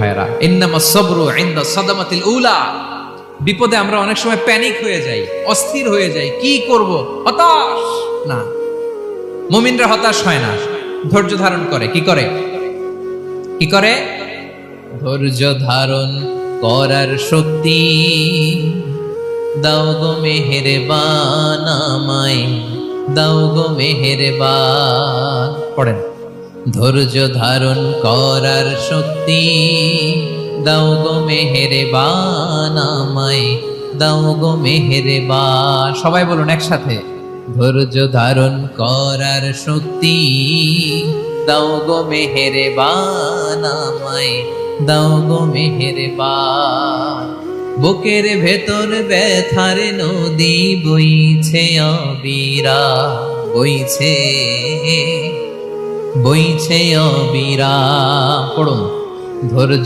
ভাইরা, ইন্নামাস সাবরু ইনদা সাদামাতিল উলা। বিপদে আমরা অনেক সময় প্যানিক হয়ে যাই, অস্থির হয়ে যাই, কি করব, হতাশ। না, মুমিনরা হতাশ হয় না, ধৈর্য ধারণ করে। কি করে? কি করে? ধৈর্য ধারণ করার শক্তি দাও গো মেহেরবান আমায়, দাও গো মেহেরবান। পড়েন, ধৈর্য ধারণ করার শক্তি দাও গো মেহেরবান আমায়, দাও গো মেহেরবান। সবাই বলুন একসাথে, ধৈর্য ধারণ করার শক্তি দাও গো মেহেরবান আমায়, দাও গো মেহেরবান। বুকের ভেতর ব্যথার নদী বইছে অবিরা, বইছে বইছে অবিরা। পড়ুন, ধৈর্য